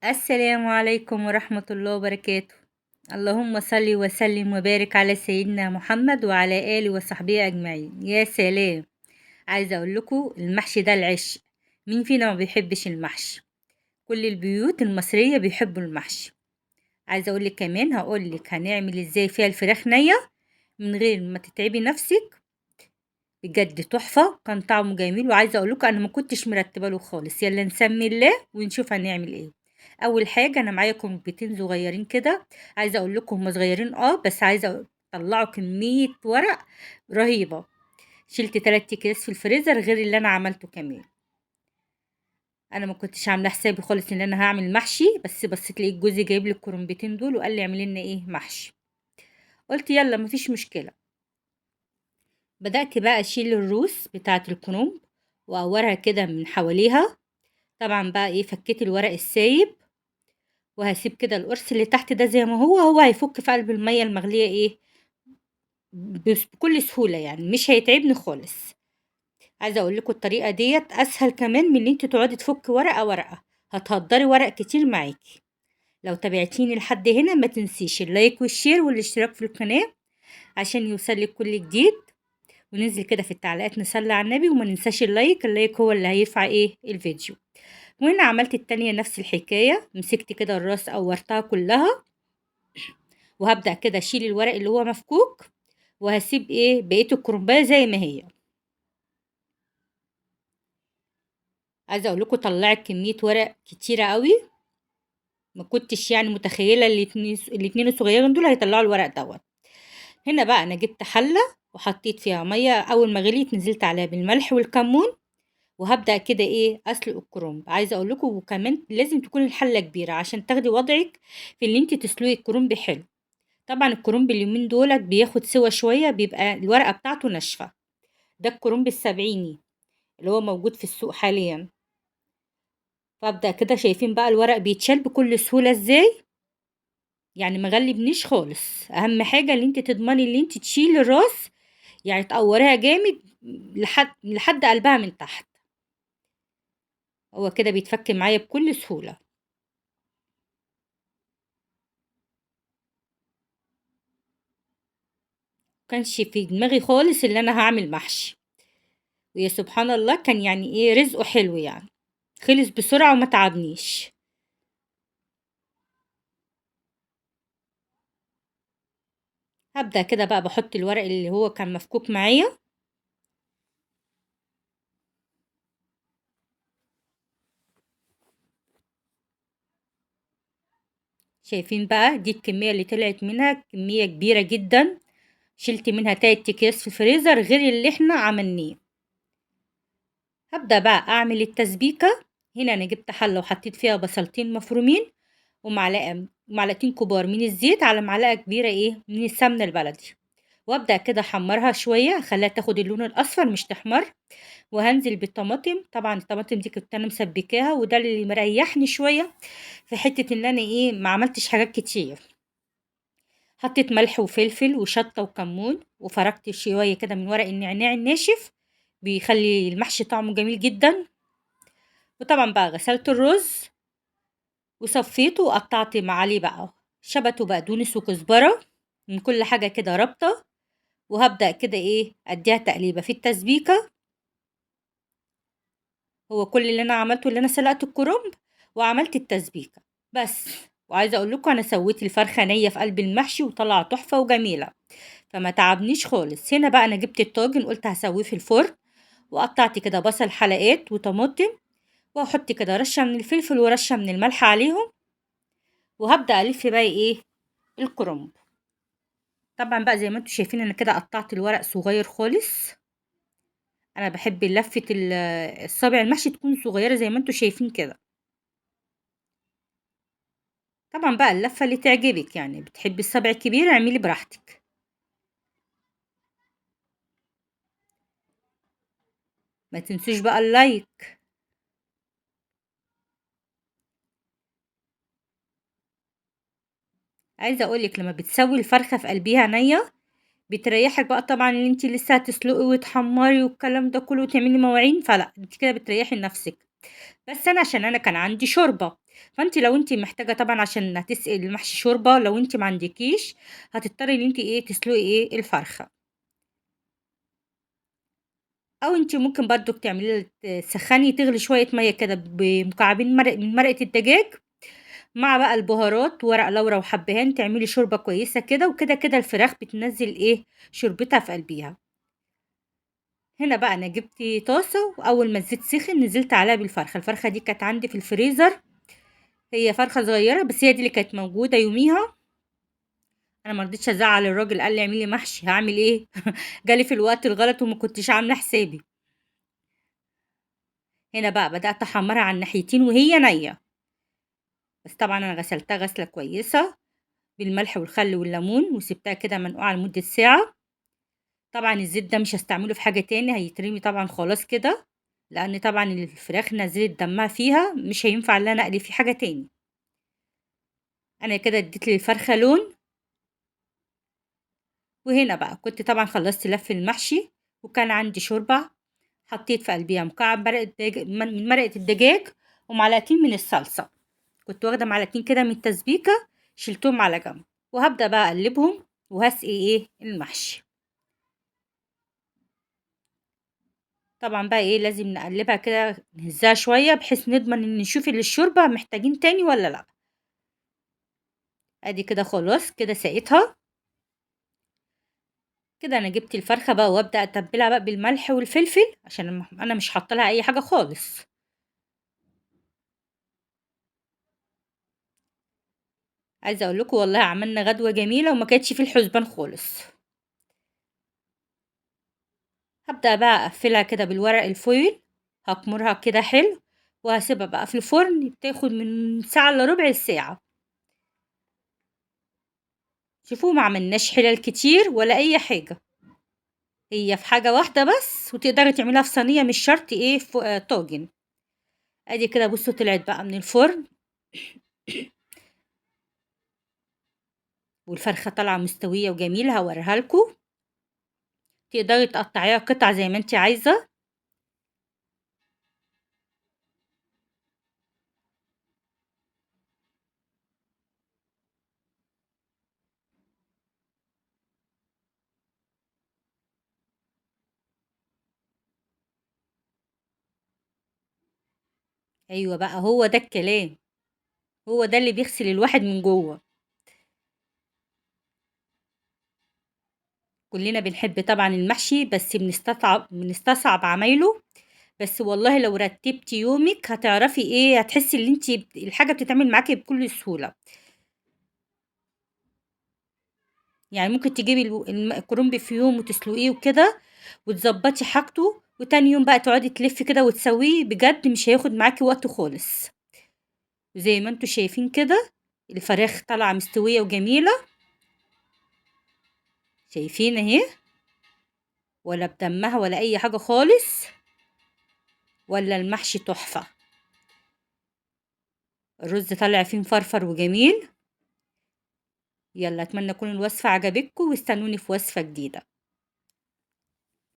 السلام عليكم ورحمة الله وبركاته. اللهم صل وسلم وبارك على سيدنا محمد وعلى آله وصحبه أجمعين. يا سلام! عايزة أقول لكم المحشي ده العشق. مين فينا ما بيحبش المحشي؟ كل البيوت المصرية بيحبوا المحشي. عايزة أقول لك كمان هقول لك هنعمل إزاي فيها الفراخ نية من غير ما تتعبي نفسك. بجد تحفة، كان طعمه جميل، وعايزة أقول لكم أنا ما كنتش مرتبة له خالص. يلا نسمي الله ونشوف هنعمل إيه. أول حاجة أنا معايا كرنبتين صغيرين كده. عايزة أقول لكم هما صغيرين بس عايزة طلعوا كمية ورق رهيبة. شلت 3 أكياس في الفريزر غير اللي أنا عملته كمان. أنا ما كنتش عاملة حسابي خالص إن أنا هاعمل محشي، بس بصيت لقيت جوزي جايب لي الكرنبتين دول وقال لي اعملي لنا إيه محشي. قلت يلا ما فيش مشكلة. بدأت بقى أشيل الروس بتاعة الكرنب وأورها كده من حواليها. طبعًا بقى إيه، فكيت الورق السايب، وهاسيب كده القرص اللي تحت ده زي ما هو هيفُك في قلب المَيّة المغلية إيه، بكل سهولة يعني، مش هيتعبني خالص. عايزة أقول لكم الطريقة ديّة أسهل كمان من إن أنتِ تقعدي تفُكّي ورقة، ورقة، هتهدّري ورق كتير معاكِ. لو تابعتيني لحد هنا ما تنسيش اللايك والشير والاشتراك في القناة عشان يوصلِك كل جديد، وننزل كده في التعليقات نصلّي على النبي وما ننساش اللايك هو اللي هيرفع إيه، الفيديو. وهنا عملت التانية نفس الحكاية، مسكت كده الراس قورتها كلها، وهبدأ كده أشيل الورق اللي هو مفكوك، وهاسيب إيه بقية الكرنباية زي ما هي. عايزة أقول لكم طلعت كمية ورق كتيرة قوي، ما كنتش يعني متخيلة الاتنين الصغيرين دول هيطلعوا الورق دوت. هنا بقى أنا جبت حلة وحطيت فيها مية، أول ما غليت نزلت عليها بالملح والكمون، وهبدأ كده إيه أسلق الكرنب. عايزة أقول لكم وكمان لازم تكون الحلة كبيرة عشان تاخدي وضعك في اللي انت تسلقي الكرنب حلو. طبعًا الكرنب اليومين دُولة بياخد سِوَى شوية، بيبقى الورقة بتاعته ناشفة. ده الكرنب السبعيني اللي هو موجود في السوق حاليًا. فابدأ كده شايفين بقى الورق بيتشال بكل سهولة إزاي؟ يعني ما اغلّبنيش خالص. أهم حاجة اللي أنتِ تضمني اللي أنتِ تشيلي الراس، يعني تقوّريها جامد لحد قلبها من تحت. هو كده بيتفك معايا بكل سهولة. ما كانش في دماغي خالص اللي أنا هاعمل محشي. ويا سبحان الله كان يعني إيه، رزقه حلو يعني. خلص بسرعة وما تعبنيش. هابدأ كده بقى باحط الورق اللي هو كان مفكوك معايا. شايفين بقى دي الكمية اللي طلعت منها، كمية كبيرة جدًا. شِلت منها 3 أكياس في الفريزر غير اللي إحنا عملناه. هابدأ بقى أعمل التسبيكة. هنا أنا جِبت حلة وحطيت فيها بصلتين مفرومين، معلقتين كبار من الزيت على معلقة كبيرة إيه، من السمنة البلدي. وأبدأ كده أحمّرها شوية، أخلّيها تاخد اللون الأصفر مش تحمر. وهانزل بالطماطم. طبعًا الطماطم دي كنت أنا مسبّكاها وده اللي مريّحني شوية في حتّة إن أنا إيه، ما عملتش حاجات كتير. حطيت ملح وفلفل وشطة وكمون، وفركت شوية كده من ورق النعناع الناشف، بيخلّي المحشي طعمه جميل جدًا. وطبعًا بقى غسلت الرز وصفّيته وقطّعت عليه بقى شبت وبقدونس وكزبرة، من كل حاجة كده رابطة. وهابدأ كده إيه، أدّيها تقليبة في التسبيكة. هو كل اللي أنا عملته اللي أنا سلقت الكرنب وعملت التسبيكة بس. وعايزة أقول لكم أنا سويت الفرخة نية في قلب المحشي وطلع تحفة وجميلة، فما تعبنيش خالص. هنا بقى أنا جبت الطاجن قلت هسويه في الفرن، وقطعت كده بصل حلقات وطماطم، وهحط كده رشة من الفلفل ورشة من الملح عليهم. وهبدأ ألف بقى إيه، الكرنب. طبعا بقى زي ما انتوا شايفين أنا كده قطعت الورق صغير خالص. أنا بحب لفة الصابع المحشي تكون صغيرة زي ما انتوا شايفين كده. طبعًا بقى اللفة اللي تعجبِك، يعني بتحبي الصابع كبير اعملي براحتك. ما تنسوش بقى اللايك. عايزة أقول لِك لمّا بتسوي الفرخة في قلبيها نيّة، بتريحِك بقى طبعًا إن أنتِ لسه هتسلقي وتحمّري والكلام ده كله وتعملي مواعين، فلأ أنتِ كده بتريحي نفسِك. بس أنا عشان أنا كان عندي شوربة، فأنتِ لو أنتِ محتاجة طبعًا عشان هتسقي المحشي شوربة، لو أنتِ ما عندكيش هتضطري إن أنتِ تسلقي الفرخة، أو أنتِ ممكن برضُك تعملي تسخّني تغلي شوية مَيّة كده بمكعبين من مرقة الدجاج، مع بقى البهارات وورق لورا وحبهان، تعملي شوربة كويسة كده، وكده الفراخ بتنزّل شوربتها في قلبيها. هنا بقى أنا جبت طاسة، وأول ما الزيت سخن نزلت عليها بالفرخة، الفرخة دي كانت عندي في الفريزر، هي فرخة صغيرة بس هي دي اللي كانت موجودة يوميها. أنا ما رضيتش أزعّل الراجل، قال لي اعملي لي محشي، هاعمل إيه؟ جالي في الوقت الغلط وما كنتش عاملة حسابي. هنا بقى بدأت أحمّرها على الناحيتين وهي نيّة، بس طبعًا أنا غسلتها غسلة كويسة بالملح والخل والليمون، وسِبتها كده منقوعة لمدة ساعة. طبعًا الزيت ده مش هاستعمله في حاجة تاني، هيترمي طبعًا خلاص كده، لإن طبعًا الفراخ نزّلت دمها فيها، مش هينفع إن أنا أقلي فيه حاجة تاني. أنا كده اديت للفرخة لون. وهنا بقى كنت طبعًا خلّصت لَف المحشي، وكان عندي شوربة، حطيت في قلبيها مكعب من مرقة الدجاج، ومعلقتين من الصلصة، كنت واخدة معلقتين كده من التسبيكة شِلتهم على جنب، وهابدأ بقى أقلّبهم وهاسقي المحشي. طبعًا بقى لازم نقلّبها كده نهزّها شوية بحيث نضمن إن نشوف الشوربة محتاجين تاني والّا لأ. أدي كده خلاص كده سقيتها. كده أنا جِبت الفرخة بقى وأبدأ أتبّلها بقى بالملح والفلفل عشان أنا مش حاطة لها أي حاجة خالص. عايزة أقول لكم والله عملنا غدوة جميلة وما كانتش في الحسبان خالص. هابدأ بقى أقفّلها كده بالورق الفويل، هاكمرها كده حلو، وهاسيبها بقى في الفرن تاخد من ساعة إلا ربع لساعة. شوفوا ما عملناش حلل كتير ولا أي حاجة، هي في حاجة واحدة بس وتقدري تعمليها في صينية مش شرط ف طاجن. أدي كده بُصّوا طلعت بقى من الفرن والفرخة طالعة مستوية وجميلة هاوريها لكم، تقدري تقطّعيها قطع زي ما أنتِ عايزة. أيوه بقى هو ده الكلام، هو ده اللي بيغسل الواحد من جوّه. كلنا بنحب طبعًا المحشي، بس بنستصعب عمايله، بس والله لو رتّبتِ يومِك هتعرفي هتحسّي إن أنتِ الحاجة بتتعمل معاكِ بكل سهولة. يعني ممكن تجيبي الكرنب في يوم وتسلقيه وكده وتضبّطي حاجته، وتاني يوم بقى تقعدي تلفّي كده وتسوّيه، بجد مش هياخد معاكِ وقت خالص. زي ما أنتم شايفين كده الفراخ طالعة مستوية وجميلة، شايفين أهي، ولا بدمّها ولا أي حاجة خالص، ولا المحشي تحفة. الرز طالع فيه مفرفر وجميل. يلا أتمنى تكون الوصفة عجبتكم واستنوني في وصفة جديدة.